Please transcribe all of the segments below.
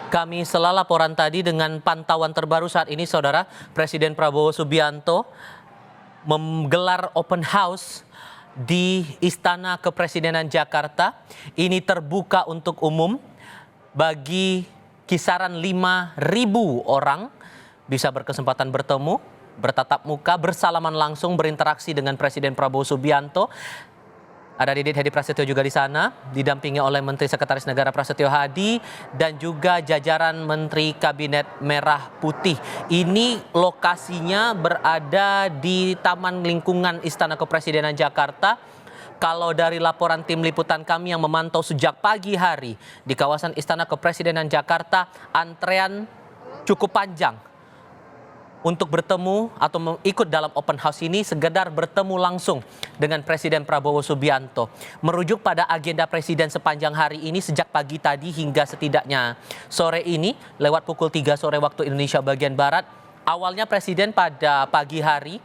Kami sela laporan tadi dengan pantauan terbaru saat ini, Saudara. Presiden Prabowo Subianto menggelar open house di Istana Kepresidenan Jakarta. Ini terbuka untuk umum bagi kisaran 5.000 orang bisa berkesempatan bertemu, bertatap muka, bersalaman langsung, berinteraksi dengan Presiden Prabowo Subianto. Ada Didit Hedi Prasetyo juga di sana, didampingi oleh Menteri Sekretaris Negara Prasetyo Hadi dan juga jajaran Menteri Kabinet Merah Putih. Ini lokasinya berada di Taman Lingkungan Istana Kepresidenan Jakarta. Kalau dari laporan tim liputan kami yang memantau sejak pagi hari di kawasan Istana Kepresidenan Jakarta, antrean cukup panjang untuk bertemu atau ikut dalam open house ini, sekedar bertemu langsung dengan Presiden Prabowo Subianto. Merujuk pada agenda Presiden sepanjang hari ini sejak pagi tadi hingga setidaknya sore ini lewat pukul 3 sore waktu Indonesia bagian Barat. Awalnya Presiden pada pagi hari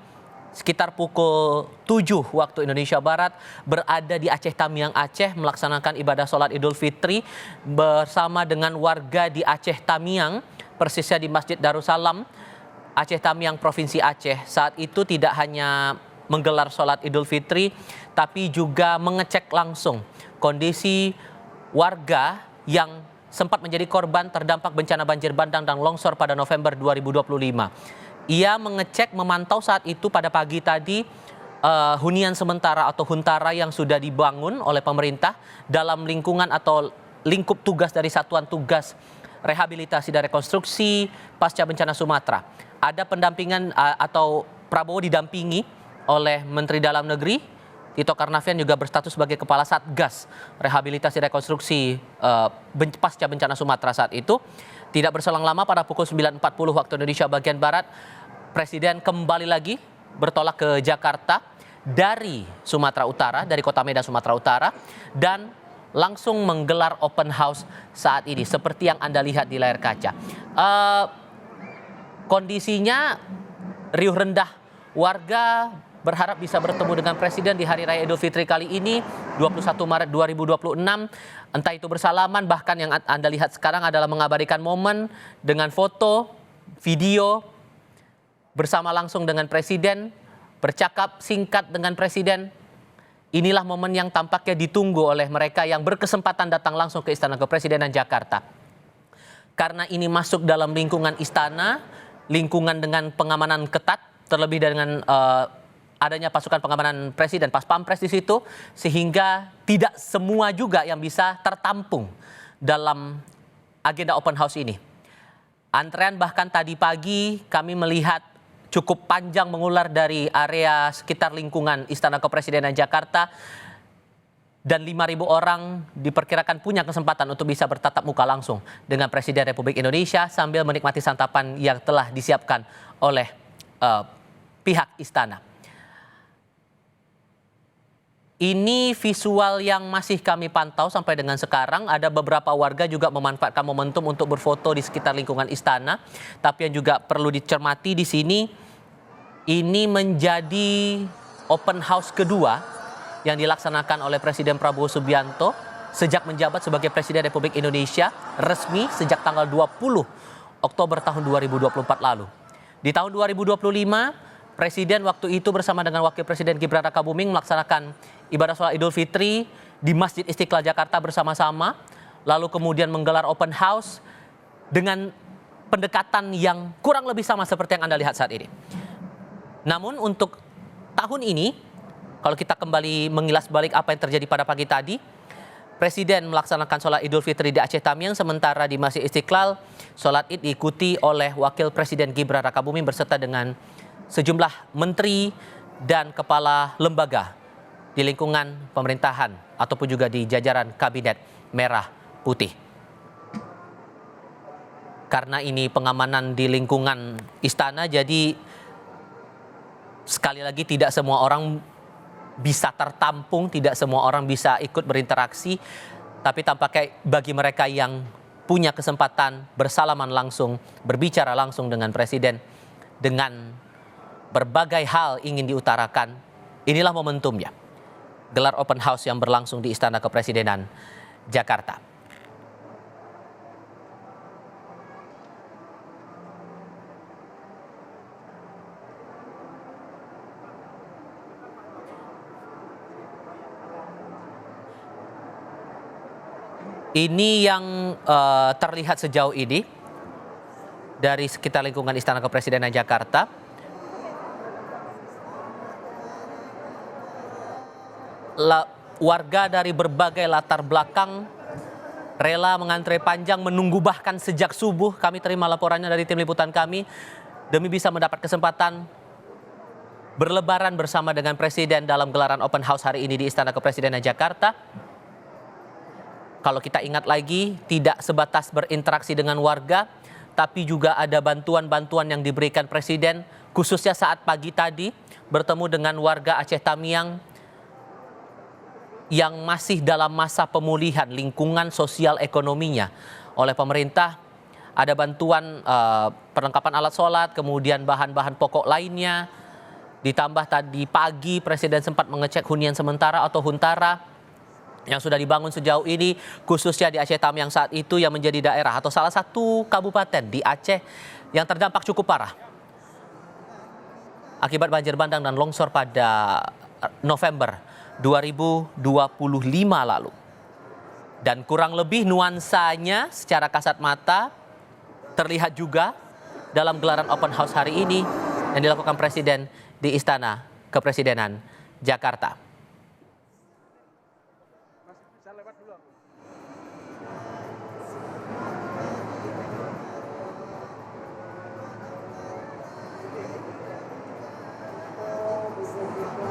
sekitar pukul 7 waktu Indonesia Barat berada di Aceh Tamiang, Aceh, melaksanakan ibadah sholat Idul Fitri bersama dengan warga di Aceh Tamiang, persisnya di Masjid Darussalam Aceh Tamiang, Provinsi Aceh. Saat itu tidak hanya menggelar sholat Idul Fitri, tapi juga mengecek langsung kondisi warga yang sempat menjadi korban terdampak bencana banjir bandang dan longsor pada November 2025. Ia mengecek, memantau saat itu pada pagi tadi hunian sementara atau huntara yang sudah dibangun oleh pemerintah dalam lingkungan atau lingkup tugas dari Satuan Tugas Rehabilitasi dan Rekonstruksi Pasca Bencana Sumatera. Ada pendampingan atau Prabowo didampingi oleh Menteri Dalam Negeri Tito Karnavian, juga berstatus sebagai Kepala Satgas Rehabilitasi Rekonstruksi Pasca Bencana Sumatera saat itu. Tidak berselang lama pada pukul 9.40 waktu Indonesia bagian Barat, Presiden kembali lagi bertolak ke Jakarta dari Sumatera Utara, dari Kota Medan, Sumatera Utara, dan langsung menggelar open house saat ini seperti yang Anda lihat di layar kaca. Kondisinya riuh rendah, warga berharap bisa bertemu dengan Presiden di Hari Raya Idul Fitri kali ini 21 Maret 2026. Entah itu bersalaman, bahkan yang Anda lihat sekarang adalah mengabadikan momen dengan foto, video bersama langsung dengan Presiden, bercakap singkat dengan Presiden. Inilah momen yang tampaknya ditunggu oleh mereka yang berkesempatan datang langsung ke Istana Kepresidenan Jakarta. Karena ini masuk dalam lingkungan istana, lingkungan dengan pengamanan ketat, terlebih dengan adanya pasukan pengamanan Presiden, Pas Pampres di situ, sehingga tidak semua juga yang bisa tertampung dalam agenda open house ini. Antrean bahkan tadi pagi kami melihat cukup panjang mengular dari area sekitar lingkungan Istana Kepresidenan Jakarta, dan 5.000 orang diperkirakan punya kesempatan untuk bisa bertatap muka langsung dengan Presiden Republik Indonesia sambil menikmati santapan yang telah disiapkan oleh pihak istana. Ini visual yang masih kami pantau sampai dengan sekarang. Ada beberapa warga juga memanfaatkan momentum untuk berfoto di sekitar lingkungan istana. Tapi yang juga perlu dicermati di sini, ini menjadi open house kedua yang dilaksanakan oleh Presiden Prabowo Subianto sejak menjabat sebagai Presiden Republik Indonesia resmi sejak tanggal 20 Oktober tahun 2024 lalu. Di tahun 2025, Presiden waktu itu bersama dengan Wakil Presiden Gibran Rakabuming melaksanakan ibadah sholat Idul Fitri di Masjid Istiqlal Jakarta bersama-sama, lalu kemudian menggelar open house dengan pendekatan yang kurang lebih sama seperti yang Anda lihat saat ini. Namun untuk tahun ini, kalau kita kembali mengilas balik apa yang terjadi pada pagi tadi, Presiden melaksanakan sholat Idul Fitri di Aceh Tamiang, sementara di Masjid Istiqlal, sholat Id diikuti oleh Wakil Presiden Gibran Rakabuming berserta dengan sejumlah menteri dan kepala lembaga di lingkungan pemerintahan ataupun juga di jajaran Kabinet Merah Putih. Karena ini pengamanan di lingkungan istana, jadi sekali lagi tidak semua orang bisa tertampung, tidak semua orang bisa ikut berinteraksi, tapi tampaknya bagi mereka yang punya kesempatan bersalaman langsung, berbicara langsung dengan Presiden, dengan berbagai hal ingin diutarakan, inilah momentumnya. Gelar open house yang berlangsung di Istana Kepresidenan Jakarta. Ini yang terlihat sejauh ini dari sekitar lingkungan Istana Kepresidenan Jakarta. Warga dari berbagai latar belakang rela mengantre panjang menunggu bahkan sejak subuh. Kami terima laporannya dari tim liputan kami demi bisa mendapat kesempatan berlebaran bersama dengan Presiden dalam gelaran open house hari ini di Istana Kepresidenan Jakarta. Kalau kita ingat lagi, tidak sebatas berinteraksi dengan warga, tapi juga ada bantuan-bantuan yang diberikan Presiden, khususnya saat pagi tadi bertemu dengan warga Aceh Tamiang yang masih dalam masa pemulihan lingkungan sosial ekonominya oleh pemerintah. Ada bantuan perlengkapan alat sholat, kemudian bahan-bahan pokok lainnya. Ditambah tadi pagi Presiden sempat mengecek hunian sementara atau huntara yang sudah dibangun sejauh ini, khususnya di Aceh Tamiang saat itu yang menjadi daerah atau salah satu kabupaten di Aceh yang terdampak cukup parah akibat banjir bandang dan longsor pada November 2025 lalu. Dan kurang lebih nuansanya secara kasat mata terlihat juga dalam gelaran open house hari ini yang dilakukan Presiden di Istana Kepresidenan Jakarta.